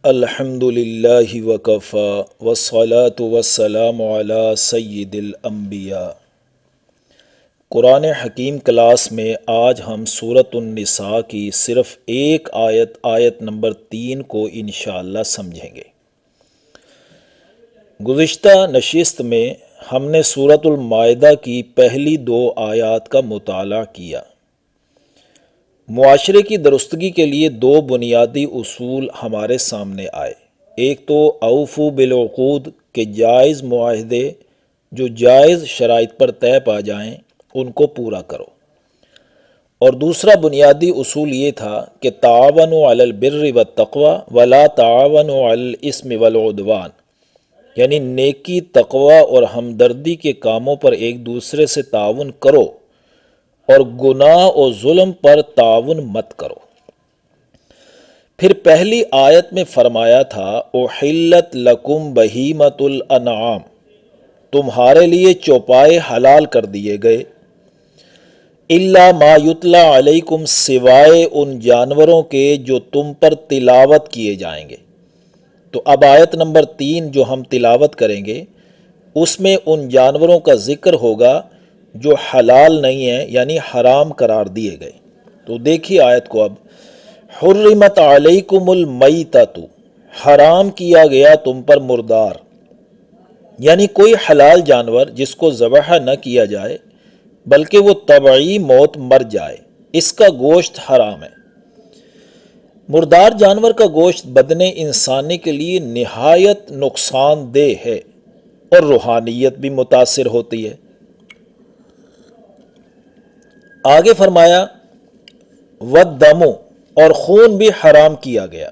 الحمد للہ وکفا والصلاة والسلام علی سید الانبیاء۔ قرآن حکیم کلاس میں آج ہم سورۃ النساء کی صرف ایک آیت نمبر 3 کو انشاءاللہ سمجھیں گے۔ گزشتہ نشست میں ہم نے سورۃ المائدہ کی پہلی 2 آیات کا مطالعہ کیا۔ معاشرے کی درستگی کے لیے 2 بنیادی اصول ہمارے سامنے آئے۔ ایک تو اوفو بالعقود کہ جائز معاہدے جو جائز شرائط پر طے پا جائیں ان کو پورا کرو، اور دوسرا بنیادی اصول یہ تھا کہ تعاونوا علی البر والتقوی ولا تعاونوا علی الاثم والعدوان، یعنی نیکی، تقوی اور ہمدردی کے کاموں پر ایک دوسرے سے تعاون کرو اور گناہ اور ظلم پر تعاون مت کرو۔ پھر پہلی آیت میں فرمایا تھا احلت لکم بہیمۃ الانعام، تمہارے لیے چوپائے حلال کر دیے گئے، الا ما یتلی علیکم، سوائے ان جانوروں کے جو تم پر تلاوت کیے جائیں گے۔ تو اب آیت نمبر 3 جو ہم تلاوت کریں گے اس میں ان جانوروں کا ذکر ہوگا جو حلال نہیں ہیں، یعنی حرام قرار دیے گئے۔ تو دیکھیے آیت کو اب، حرمت علیکم المیتۃ، حرام کیا گیا تم پر مردار، یعنی کوئی حلال جانور جس کو ذبح نہ کیا جائے بلکہ وہ طبعی موت مر جائے، اس کا گوشت حرام ہے۔ مردار جانور کا گوشت بدن انسانی کے لیے نہایت نقصان دہ ہے اور روحانیت بھی متاثر ہوتی ہے۔ آگے فرمایا والدم، اور خون بھی حرام کیا گیا۔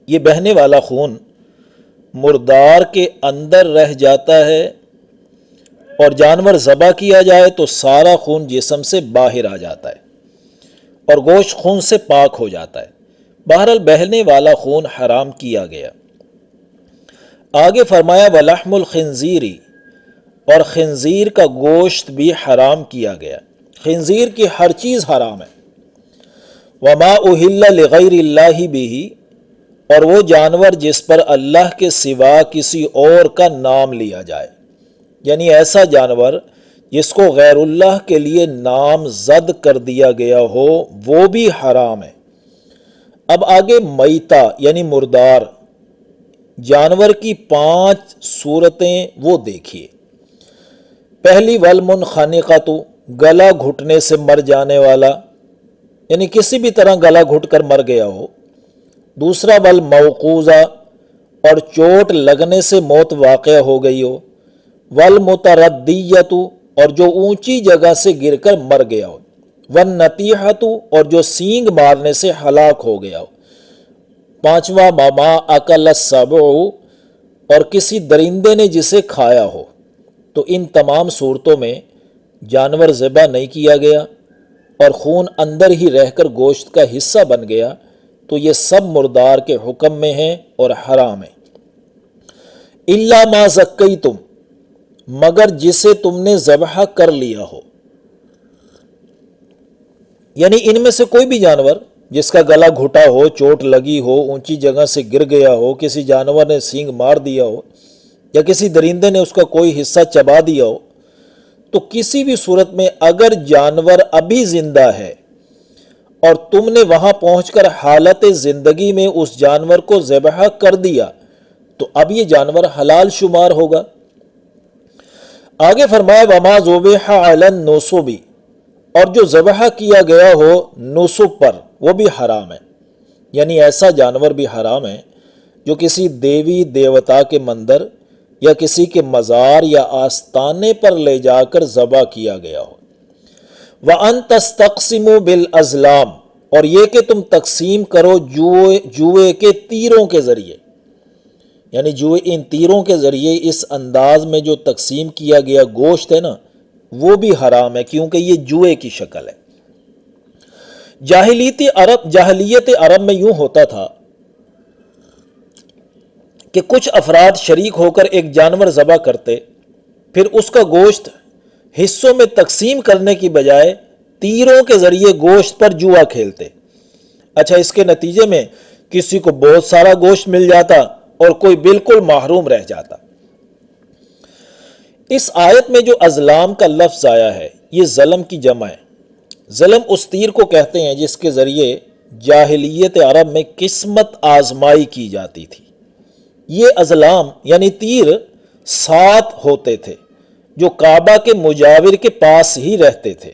یہ بہنے والا خون مردار کے اندر رہ جاتا ہے، اور جانور ذبح کیا جائے تو سارا خون جسم سے باہر آ جاتا ہے اور گوشت خون سے پاک ہو جاتا ہے۔ بہرحال بہنے والا خون حرام کیا گیا۔ آگے فرمایا ولحم الخنزیر، اور خنزیر کا گوشت بھی حرام کیا گیا۔ خنزیر کی ہر چیز حرام ہے۔ وما اہل لغیر اللہ بہ، اور وہ جانور جس پر اللہ کے سوا کسی اور کا نام لیا جائے، یعنی ایسا جانور جس کو غیر اللہ کے لیے نام زد کر دیا گیا ہو، وہ بھی حرام ہے۔ اب آگے میتہ یعنی مردار جانور کی 5 صورتیں وہ دیکھیے۔ پہلی والمنخنقۃ، گلا گھٹنے سے مر جانے والا، یعنی کسی بھی طرح گلا گھٹ کر مر گیا ہو۔ دوسرا والموقوذہ، اور چوٹ لگنے سے موت واقع ہو گئی ہو۔ والمتردیۃ، اور جو اونچی جگہ سے گر کر مر گیا ہو۔ والنطیحۃ، اور جو سینگ مارنے سے ہلاک ہو گیا ہو۔ پانچواں ما اکل السبع، اور کسی درندے نے جسے کھایا ہو۔ تو ان تمام صورتوں میں جانور ذبح نہیں کیا گیا اور خون اندر ہی رہ کر گوشت کا حصہ بن گیا، تو یہ سب مردار کے حکم میں ہیں اور حرام ہیں۔ الا ما زکیتم، مگر جسے تم نے ذبح کر لیا ہو، یعنی ان میں سے کوئی بھی جانور جس کا گلا گھٹا ہو، چوٹ لگی ہو، اونچی جگہ سے گر گیا ہو، کسی جانور نے سینگ مار دیا ہو، یا کسی درندے نے اس کا کوئی حصہ چبا دیا ہو، تو کسی بھی صورت میں اگر جانور ابھی زندہ ہے اور تم نے وہاں پہنچ کر حالت زندگی میں اس جانور کو ذبح کر دیا تو اب یہ جانور حلال شمار ہوگا۔ آگے فرمایا وما ذبح علی النصب، اور جو ذبح کیا گیا ہو نصب پر، وہ بھی حرام ہے، یعنی ایسا جانور بھی حرام ہے جو کسی دیوی دیوتا کے مندر یا کسی کے مزار یا آستانے پر لے جا کر ذبح کیا گیا ہو۔ وَأَن تَسْتَقْسِمُوا بِالْأَزْلَامِ، اور یہ کہ تم تقسیم کرو جوئے کے تیروں کے ذریعے، یعنی جوئے ان تیروں کے ذریعے اس انداز میں جو تقسیم کیا گیا گوشت ہے نا، وہ بھی حرام ہے، کیونکہ یہ جوئے کی شکل ہے۔ جاہلیت عرب میں یوں ہوتا تھا کہ کچھ افراد شریک ہو کر ایک جانور ذبح کرتے، پھر اس کا گوشت حصوں میں تقسیم کرنے کی بجائے تیروں کے ذریعے گوشت پر جوا کھیلتے۔ اچھا، اس کے نتیجے میں کسی کو بہت سارا گوشت مل جاتا اور کوئی بالکل محروم رہ جاتا۔ اس آیت میں جو ازلام کا لفظ آیا ہے یہ ظلم کی جمع ہے۔ ظلم اس تیر کو کہتے ہیں جس کے ذریعے جاہلیت عرب میں قسمت آزمائی کی جاتی تھی۔ یہ ازلام یعنی تیر 7 ہوتے تھے جو کعبہ کے مجاور کے پاس ہی رہتے تھے۔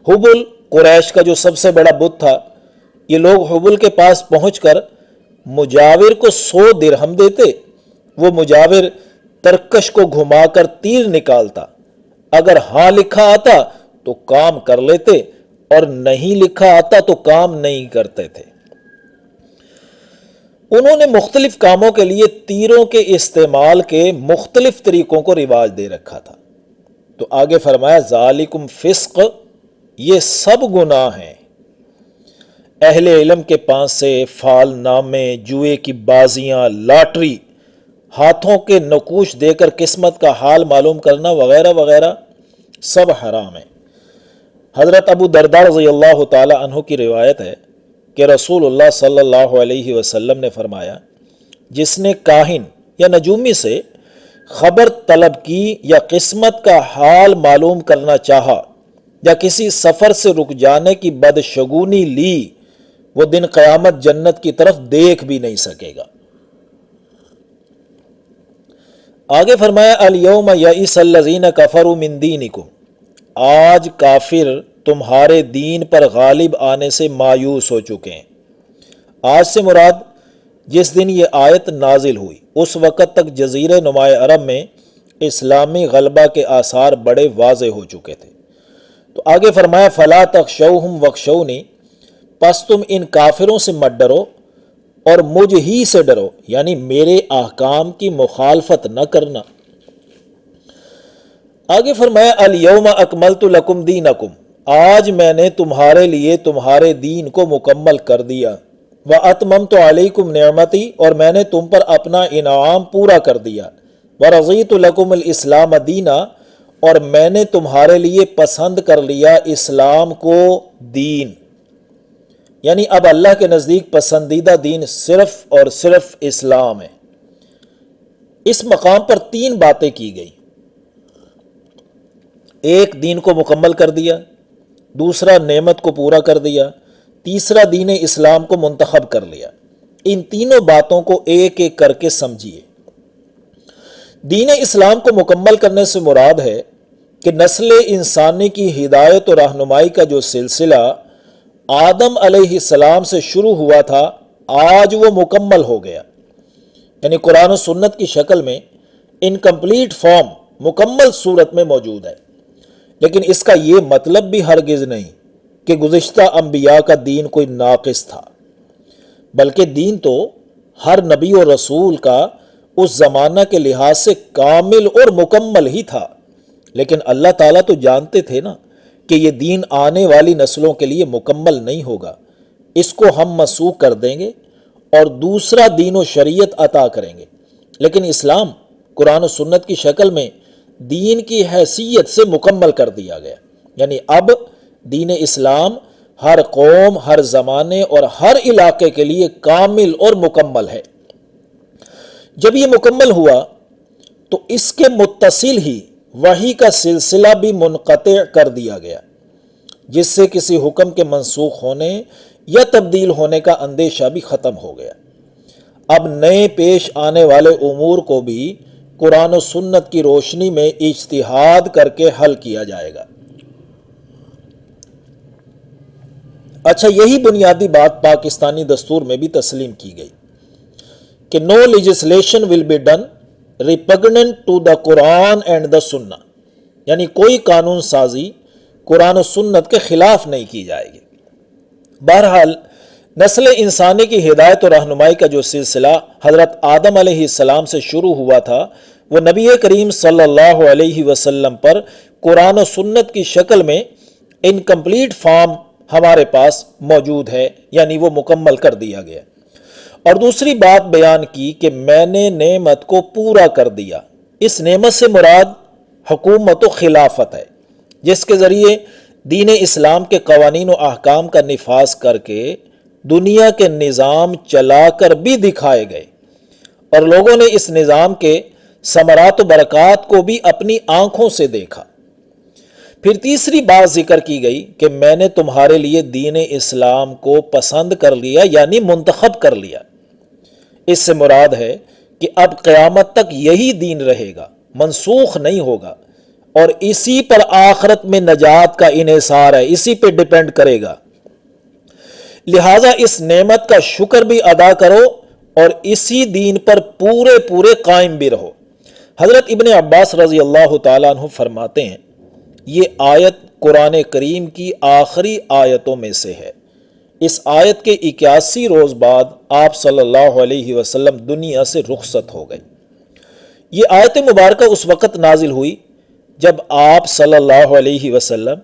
حبل قریش کا جو سب سے بڑا بت تھا، یہ لوگ حبل کے پاس پہنچ کر مجاور کو 100 درہم دیتے۔ وہ مجاور ترکش کو گھما کر تیر نکالتا، اگر ہاں لکھا آتا تو کام کر لیتے اور نہیں لکھا آتا تو کام نہیں کرتے تھے۔ انہوں نے مختلف کاموں کے لیے تیروں کے استعمال کے مختلف طریقوں کو رواج دے رکھا تھا۔ تو آگے فرمایا ذالکم فسق، یہ سب گناہ ہیں۔ اہل علم کے پاس سے فال نامے، جوئے کی بازیاں، لاٹری، ہاتھوں کے نقوش دے کر قسمت کا حال معلوم کرنا وغیرہ وغیرہ سب حرام ہے۔ حضرت ابو درداء رضی اللہ تعالی عنہ کی روایت ہے کہ رسول اللہ صلی اللہ علیہ وسلم نے فرمایا، جس نے کاہن یا نجومی سے خبر طلب کی یا قسمت کا حال معلوم کرنا چاہا یا کسی سفر سے رک جانے کی بدشگونی لی، وہ دن قیامت جنت کی طرف دیکھ بھی نہیں سکے گا۔ آگے فرمایا الیوم یئس الذین کفروا من دینکم، آج کافر تمہارے دین پر غالب آنے سے مایوس ہو چکے ہیں۔ آج سے مراد جس دن یہ آیت نازل ہوئی اس وقت تک جزیرہ نما عرب میں اسلامی غلبہ کے آثار بڑے واضح ہو چکے تھے۔ تو آگے فرمایا فلا تخشوہم واخشونی، پس تم ان کافروں سے مت ڈرو اور مجھ ہی سے ڈرو، یعنی میرے احکام کی مخالفت نہ کرنا۔ آگے فرمایا الیوم اکملت لکم دینکم، آج میں نے تمہارے لیے تمہارے دین کو مکمل کر دیا، واتممت علیکم نعمتی، اور میں نے تم پر اپنا انعام پورا کر دیا، ورضیت لکم الاسلام دینا، اور میں نے تمہارے لیے پسند کر لیا اسلام کو دین، یعنی اب اللہ کے نزدیک پسندیدہ دین صرف اور صرف اسلام ہے۔ اس مقام پر 3 باتیں کی گئی، ایک دین کو مکمل کر دیا، دوسرا نعمت کو پورا کر دیا، تیسرا دین اسلام کو منتخب کر لیا۔ ان تینوں باتوں کو ایک ایک کر کے سمجھیے۔ دین اسلام کو مکمل کرنے سے مراد ہے کہ نسل انسانی کی ہدایت و رہنمائی کا جو سلسلہ آدم علیہ السلام سے شروع ہوا تھا آج وہ مکمل ہو گیا، یعنی قرآن و سنت کی شکل میں انکمپلیٹ فارم، مکمل صورت میں موجود ہے۔ لیکن اس کا یہ مطلب بھی ہرگز نہیں کہ گزشتہ انبیاء کا دین کوئی ناقص تھا، بلکہ دین تو ہر نبی و رسول کا اس زمانہ کے لحاظ سے کامل اور مکمل ہی تھا۔ لیکن اللہ تعالیٰ تو جانتے تھے نا کہ یہ دین آنے والی نسلوں کے لیے مکمل نہیں ہوگا، اس کو ہم منسوخ کر دیں گے اور دوسرا دین و شریعت عطا کریں گے۔ لیکن اسلام قرآن و سنت کی شکل میں دین کی حیثیت سے مکمل کر دیا گیا، یعنی اب دین اسلام ہر قوم، ہر زمانے اور ہر علاقے کے لیے کامل اور مکمل ہے۔ جب یہ مکمل ہوا تو اس کے متصل ہی وحی کا سلسلہ بھی منقطع کر دیا گیا، جس سے کسی حکم کے منسوخ ہونے یا تبدیل ہونے کا اندیشہ بھی ختم ہو گیا۔ اب نئے پیش آنے والے امور کو بھی قرآن و سنت کی روشنی میں اجتہاد کر کے حل کیا جائے گا۔ اچھا، یہی بنیادی بات پاکستانی دستور میں بھی تسلیم کی گئی کہ no legislation will be done repugnant to the Quran and the Sunnah، یعنی کوئی قانون سازی قرآن و سنت کے خلاف نہیں کی جائے گی۔ بہرحال نسل انسانی کی ہدایت و رہنمائی کا جو سلسلہ حضرت آدم علیہ السلام سے شروع ہوا تھا وہ نبی کریم صلی اللہ علیہ وسلم پر قرآن و سنت کی شکل میں انکمپلیٹ فارم ہمارے پاس موجود ہے، یعنی وہ مکمل کر دیا گیا۔ اور دوسری بات بیان کی کہ میں نے نعمت کو پورا کر دیا۔ اس نعمت سے مراد حکومت و خلافت ہے، جس کے ذریعے دین اسلام کے قوانین و احکام کا نفاذ کر کے دنیا کے نظام چلا کر بھی دکھائے گئے اور لوگوں نے اس نظام کے ثمرات و برکات کو بھی اپنی آنکھوں سے دیکھا۔ پھر تیسری بات ذکر کی گئی کہ میں نے تمہارے لیے دین اسلام کو پسند کر لیا، یعنی منتخب کر لیا۔ اس سے مراد ہے کہ اب قیامت تک یہی دین رہے گا، منسوخ نہیں ہوگا، اور اسی پر آخرت میں نجات کا انحصار ہے، اسی پہ ڈیپینڈ کرے گا۔ لہٰذا اس نعمت کا شکر بھی ادا کرو اور اسی دین پر پورے قائم بھی رہو۔ حضرت ابن عباس رضی اللہ تعالیٰ عنہ فرماتے ہیں، یہ آیت قرآن کریم کی آخری آیتوں میں سے ہے۔ اس آیت کے 81 روز بعد آپ صلی اللہ علیہ وسلم دنیا سے رخصت ہو گئے۔ یہ آیت مبارکہ اس وقت نازل ہوئی جب آپ صلی اللہ علیہ وسلم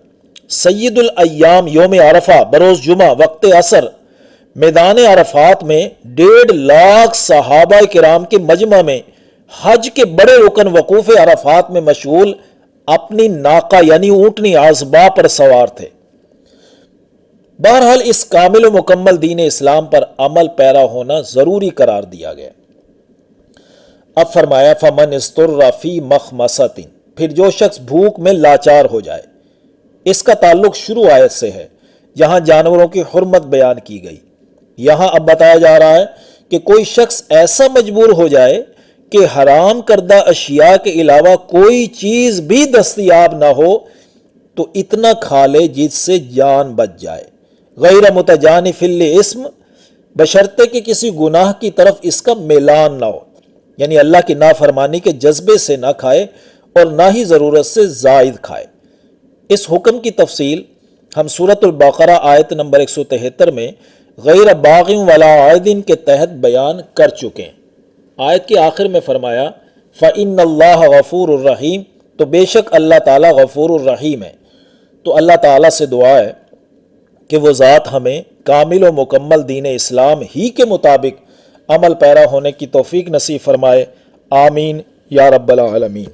سید الایام یوم عرفہ بروز جمعہ وقت عصر میدان عرفات میں 1.5 لاکھ صحابہ کرام کے مجمع میں حج کے بڑے رکن وقوف عرفات میں مشغول اپنی ناقہ یعنی اونٹنی عذبہ پر سوار تھے۔ بہرحال اس کامل و مکمل دین اسلام پر عمل پیرا ہونا ضروری قرار دیا گیا۔ اب فرمایا فَمَنِ اسْتُرَّ فِي مَخْمَصَةٍ، پھر جو شخص بھوک میں لاچار ہو جائے۔ اس کا تعلق شروع آیت سے ہے، یہاں جانوروں کی حرمت بیان کی گئی۔ یہاں اب بتایا جا رہا ہے کہ کوئی شخص ایسا مجبور ہو جائے کہ حرام کردہ اشیاء کے علاوہ کوئی چیز بھی دستیاب نہ ہو تو اتنا کھا لے جس سے جان بچ جائے، غیر متجانف لاسم، بشرطے کہ کسی گناہ کی طرف اس کا میلان نہ ہو، یعنی اللہ کی نافرمانی کے جذبے سے نہ کھائے اور نہ ہی ضرورت سے زائد کھائے۔ اس حکم کی تفصیل ہم سورۃ البقرہ آیت نمبر 173 میں غیر باغ ولا عاد کے تحت بیان کر چکے ہیں۔ آیت کے آخر میں فرمایا فَإِنَّ اللَّهَ غَفُورٌ الرحیم، تو بے شک اللہ تعالیٰ غفور الرحیم ہے۔ تو اللہ تعالیٰ سے دعا ہے کہ وہ ذات ہمیں کامل و مکمل دین اسلام ہی کے مطابق عمل پیرا ہونے کی توفیق نصیب فرمائے، آمین یا رب العالمین۔